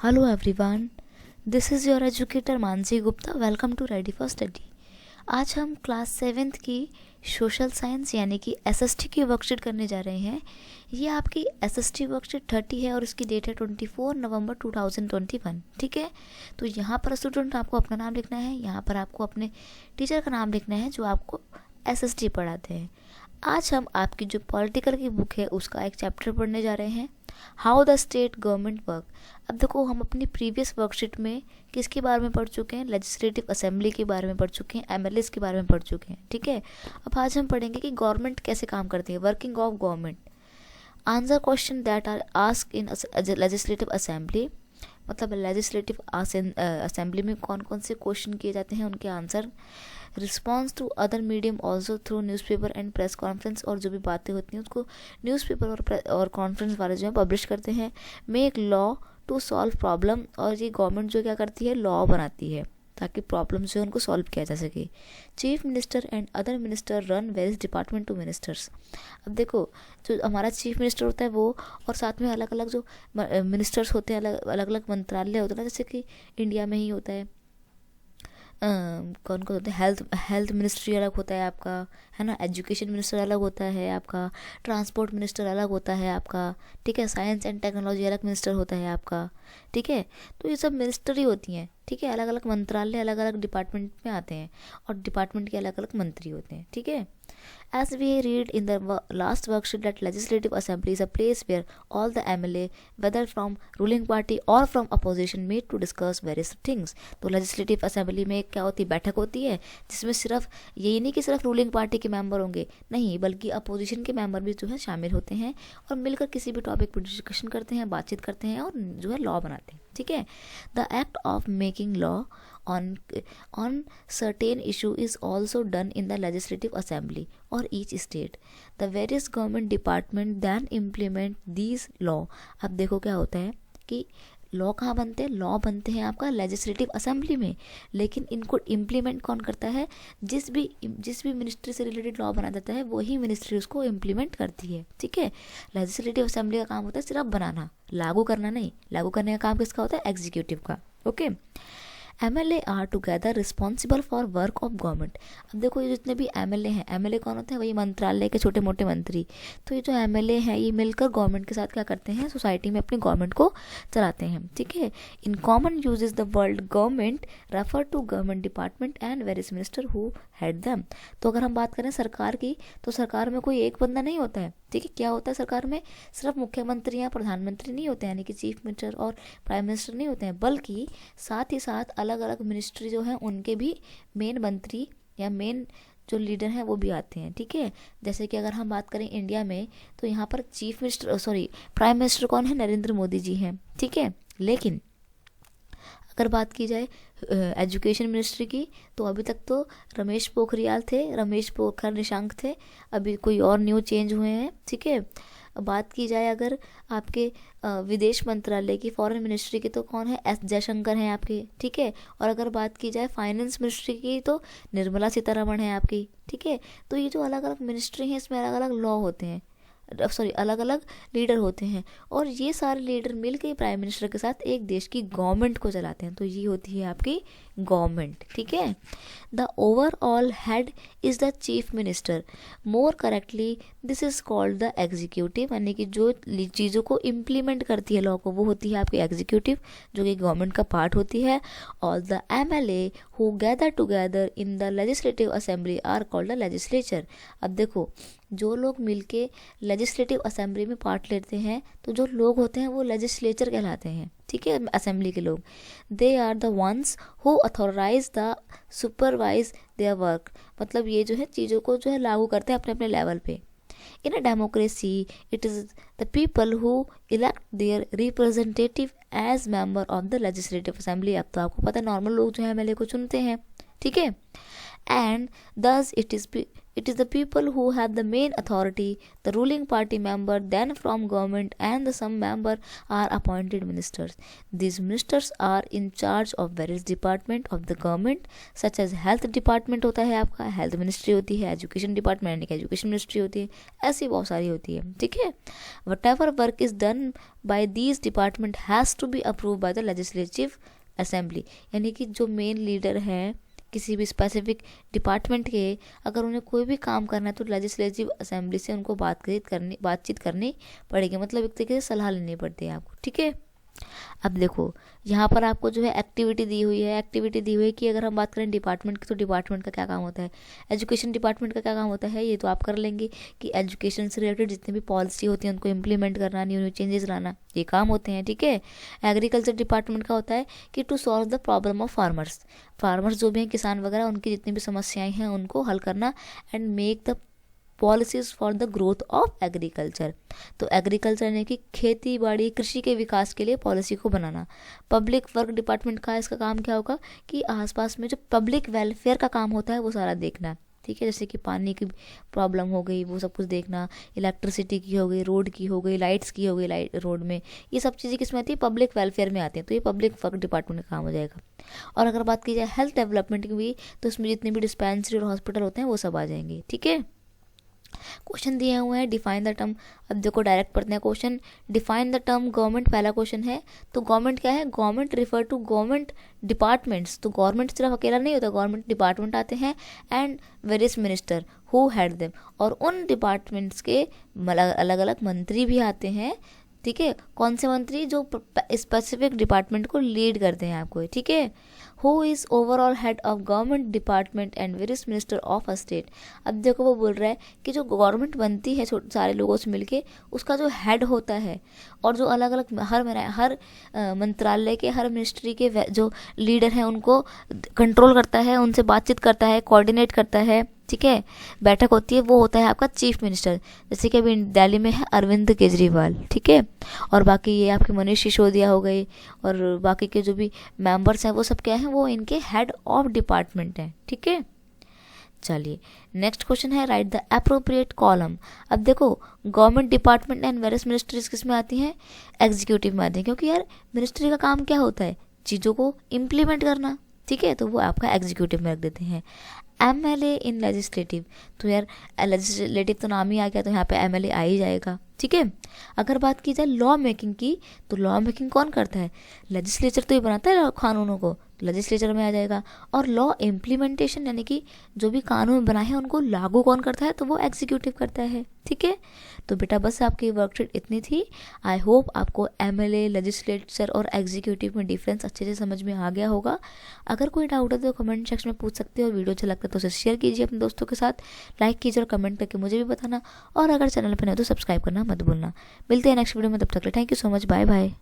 Hello everyone, this is your educator Mansi Gupta. Welcome to ready for study. आज हम class 7th की social science यानी कि एसएसटी की वर्कशीट करने जा रहे हैं। ये आपकी एसएसटी वर्कशीट 30 है और इसकी डेट है 24 नवंबर 2021। ठीक है, तो यहाँ पर स्टूडेंट आपको अपना नाम लिखना है, यहाँ पर आपको अपने टीचर का नाम लिखना है जो आपको एसएसटी पढ़ाते हैं। आज हम आपकी जो पॉलिटिकल की बुक है उसका एक चैप्टर पढ़ने जा रहे हैं, how the state government work. अब देखो, हम अपनी प्रीवियस वर्कशीट में किसके बारे में पढ़ चुके हैं, लेजिस्लेटिव असेंबली के बारे में पढ़ चुके हैं, एमएलएस के बारे में पढ़ चुके हैं। ठीक है, अब आज हम पढ़ेंगे कि गवर्नमेंट कैसे काम करती है, working of government. Answer question that are asked in legislative assembly, मतलब लेजिस्लेटिव असेंबली में कौन कौन से क्वेश्चन किए जाते हैं, उनके answer. Response to other medium also through newspaper and press conference, और जो भी बातें होती हैं उसको न्यूज़पेपर और कॉन्फ्रेंस वाले जो है पब्लिश करते हैं। Make law to solve problem, और ये गवर्नमेंट जो क्या करती है, लॉ बनाती है ताकि प्रॉब्लम जो है उनको सॉल्व किया जा सके। Chief minister and other minister run various department to ministers. अब देखो, जो हमारा चीफ मिनिस्टर होता है वो, और साथ में अलग अलग जो मिनिस्टर्स होते हैं, अलग अलग मंत्रालय होते हैं ना, जैसे कि इंडिया में ही होता है कौन कौन होते हैं, हेल्थ मिनिस्ट्री अलग होता है आपका, है ना, एजुकेशन मिनिस्टर अलग होता है आपका, ट्रांसपोर्ट मिनिस्टर अलग होता है आपका, ठीक है, साइंस एंड टेक्नोलॉजी अलग मिनिस्टर होता है आपका। ठीक है, तो ये सब मिनिस्टर ही होती हैं। ठीक है, अलग अलग मंत्रालय अलग अलग डिपार्टमेंट में आते हैं और डिपार्टमेंट के अलग अलग मंत्री होते हैं। ठीक है, as we read in the last worksheet that legislative assembly is a place where all the MLA, whether from ruling party or from opposition, meet to discuss various things। तो legislative assembly में क्या होती है, बैठक होती है जिसमें सिर्फ यही नहीं कि सिर्फ रूलिंग पार्टी के मेंबर होंगे, नहीं, बल्कि अपोजिशन के मेंबर भी जो है शामिल होते हैं और मिलकर किसी भी टॉपिक पर डिस्कशन करते हैं, बातचीत करते हैं और जो है लॉ बनाते हैं। ठीक है, the act of making law on certain issue is also done in the legislative assembly or each state. The various government department then implement these law। अब देखो क्या होता है कि लॉ कहाँ बनते हैं, लॉ बनते हैं आपका लेजिस्लेटिव असेंबली में, लेकिन इनको इम्प्लीमेंट कौन करता है, जिस भी मिनिस्ट्री से रिलेटेड लॉ बना देता है वही मिनिस्ट्री उसको इम्प्लीमेंट करती है। ठीक है, लेजिस्लेटिव असेंबली का काम होता है सिर्फ बनाना, लागू करना नहीं। लागू करने का काम किसका होता है, एग्जीक्यूटिव का। Okay, MLA are together responsible for work of government. अब देखो, ये जितने भी MLA हैं, MLA कौन होते हैं, वही मंत्रालय के छोटे मोटे मंत्री। तो ये जो MLA हैं ये मिलकर गवर्नमेंट के साथ क्या करते हैं, सोसाइटी में अपनी गवर्नमेंट को चलाते हैं। ठीक है, in common usage the word government refer to government department and various minister who head them. तो अगर हम बात करें सरकार की, तो सरकार में कोई एक बंदा नहीं होता है। ठीक है, क्या होता है सरकार में, सिर्फ मुख्यमंत्री या प्रधानमंत्री नहीं होते हैं, यानी कि चीफ मिनिस्टर और प्राइम मिनिस्टर नहीं होते हैं, बल्कि साथ ही साथ अलग अलग मिनिस्ट्री जो हैं उनके भी मेन मंत्री या मेन जो लीडर हैं वो भी आते हैं। ठीक है, जैसे कि अगर हम बात करें इंडिया में, तो यहाँ पर चीफ मिनिस्टर प्राइम मिनिस्टर कौन है, नरेंद्र मोदी जी हैं। ठीक है, लेकिन अगर बात की जाए एजुकेशन मिनिस्ट्री की, तो अभी तक तो रमेश पोखरियाल निशंक थे, अभी कोई और न्यू चेंज हुए हैं। ठीक है, बात की जाए अगर आपके विदेश मंत्रालय की, फॉरेन मिनिस्ट्री की, तो कौन है, एस जयशंकर हैं आपके। ठीक है, और अगर बात की जाए फाइनेंस मिनिस्ट्री की, तो निर्मला सीतारमण है आपकी। ठीक है, तो ये जो अलग अलग मिनिस्ट्री हैं इसमें अलग अलग लॉ होते हैं, अलग अलग लीडर होते हैं, और ये सारे लीडर मिलकर प्राइम मिनिस्टर के साथ एक देश की गवर्नमेंट को चलाते हैं। तो ये होती है आपकी गवर्नमेंट। ठीक है, the overall head is the chief minister, more correctly this is called the executive, यानी कि जो चीज़ों को इम्प्लीमेंट करती है लॉ को, वो होती है आपकी एग्जीक्यूटिव, जो कि गवर्नमेंट का पार्ट होती है। और the MLA who gather together in the legislative assembly are called the legislature. अब देखो, जो लोग मिलके लेजिस्लेटिव असेंबली में पार्ट लेते हैं, तो जो लोग होते हैं वो लेजिस्लेचर कहलाते हैं। ठीक है, असेंबली के लोग, they are the ones who authorise the supervise their work, मतलब ये जो है चीज़ों को जो है लागू करते हैं अपने अपने लेवल पे। In a democracy it is the people who elect their representative as member of the legislative assembly. अब तो आपको पता है नॉर्मल लोग जो है MLA को चुनते हैं। ठीक है, and thus it is the people who have the main authority, the ruling party member, then from government, and the some member are appointed ministers. These ministers are in charge of various department of the government, such as health department होता है आपका, health ministry होती है, education department यानी कि education ministry होती है, ऐसी बहुत सारी होती है, ठीक है. Whatever work is done by these department has to be approved by the legislative assembly. यानी कि जो मेन लीडर हैं किसी भी स्पेसिफिक डिपार्टमेंट के, अगर उन्हें कोई भी काम करना है तो लेजिस्लेटिव असेंबली से उनको बातचीत करनी पड़ेगी, मतलब एक तरीके से सलाह लेनी पड़ती है आपको, ठीक है. अब देखो यहाँ पर आपको जो है एक्टिविटी दी हुई है कि अगर हम बात करें डिपार्टमेंट की, तो डिपार्टमेंट का क्या काम होता है, एजुकेशन डिपार्टमेंट का क्या काम होता है, ये तो आप कर लेंगे कि एजुकेशन से रिलेटेड जितनी भी पॉलिसी होती है उनको इम्प्लीमेंट करना, न्यू चेंजेस लाना, ये काम होते हैं, ठीक है. एग्रीकल्चर डिपार्टमेंट का होता है कि to solve the problem of farmers जो भी हैं किसान वगैरह, उनकी जितनी भी समस्याएं हैं उनको हल करना, and make the policies for the growth of agriculture. तो एग्रीकल्चर यानी कि खेती बाड़ी कृषि के विकास के लिए पॉलिसी को बनाना. पब्लिक वर्क डिपार्टमेंट का इसका काम क्या होगा कि आसपास में जो पब्लिक वेलफेयर का काम होता है वो सारा देखना, ठीक है. जैसे कि पानी की प्रॉब्लम हो गई वो सब कुछ देखना, इलेक्ट्रिसिटी की हो गई, रोड की हो गई, लाइट्स की हो गई, लाइट रोड में, ये सब चीज़ें किसमें आती है, पब्लिक वेलफेयर में आती हैं. तो ये पब्लिक वर्क डिपार्टमेंट का काम हो जाएगा. और अगर बात की जाए हेल्थ डेवलपमेंट की भी, तो इसमें जितने भी डिस्पेंसरी और हॉस्पिटल होते हैं वो सब आ जाएंगे, ठीक है. क्वेश्चन दिए हुए हैं डिफाइन द टर्म. अब देखो डायरेक्ट पढ़ते हैं question. Define the term government पहला क्वेश्चन है. तो गवर्नमेंट क्या है, government refer to government departments. तो गवर्नमेंट सिर्फ अकेला नहीं होता, गवर्नमेंट डिपार्टमेंट आते हैं and various minister who head them, और उन डिपार्टमेंट्स के अलग अलग मंत्री भी आते हैं, ठीक है. कौन से मंत्री, जो स्पेसिफिक डिपार्टमेंट को लीड करते हैं आपको, ठीक है. Who is overall head of government department and various minister of a state. अब देखो वो बोल रहा है कि जो गवर्नमेंट बनती है सारे लोगों से मिलके, उसका जो हेड होता है और जो अलग अलग हर मंत्रालय के, हर मिनिस्ट्री के जो लीडर हैं उनको कंट्रोल करता है, उनसे बातचीत करता है, कोऑर्डिनेट करता है, ठीक है. बैठक होती है, वो होता है आपका चीफ मिनिस्टर. जैसे कि अभी दिल्ली में है अरविंद केजरीवाल, ठीक है. और बाकी ये आपके मनीष सिसोदिया हो गई, और बाकी के जो भी मेंबर्स हैं वो सब क्या हैं, वो इनके हेड ऑफ डिपार्टमेंट हैं, ठीक है. चलिए नेक्स्ट क्वेश्चन है राइट द अप्रोप्रिएट कॉलम. अब देखो government department and various ministries किस में आती हैं, एग्जीक्यूटिव में आती हैं, क्योंकि यार मिनिस्ट्री का काम क्या होता है, चीज़ों को इम्प्लीमेंट करना, ठीक है. तो वो आपका एग्जीक्यूटिव में रख देते हैं. MLA इन लेजिस्लेटिव, तो यार लेजिस्लेटिव तो नाम ही आ गया, तो यहाँ पे MLA आ ही जाएगा, ठीक है. अगर बात की जाए लॉ मेकिंग की, तो लॉ मेकिंग कौन करता है, लेजिस्लेचर तो ये बनाता है कानूनों को, तो लेजिस्लेचर में आ जाएगा. और लॉ इम्प्लीमेंटेशन यानी कि जो भी कानून बनाए हैं उनको लागू कौन करता है, तो वो एग्जीक्यूटिव करता है, ठीक है. तो बेटा बस आपकी वर्कशीट इतनी थी. आई होप आपको MLA, लेजिस्लेचर और एग्जीक्यूटिव में डिफरेंस अच्छे से समझ में आ गया होगा. अगर कोई डाउट है तो कमेंट सेक्शन में पूछ सकते हो, और वीडियो अच्छा लगता है तो उसे शेयर कीजिए अपने दोस्तों के साथ, लाइक कीजिए और कमेंट करके मुझे भी बताना, और अगर चैनल पर नए हो तो सब्सक्राइब करना मत भूलना. मिलते हैं नेक्स्ट वीडियो में, तब तक के लिए thank you so much, bye bye.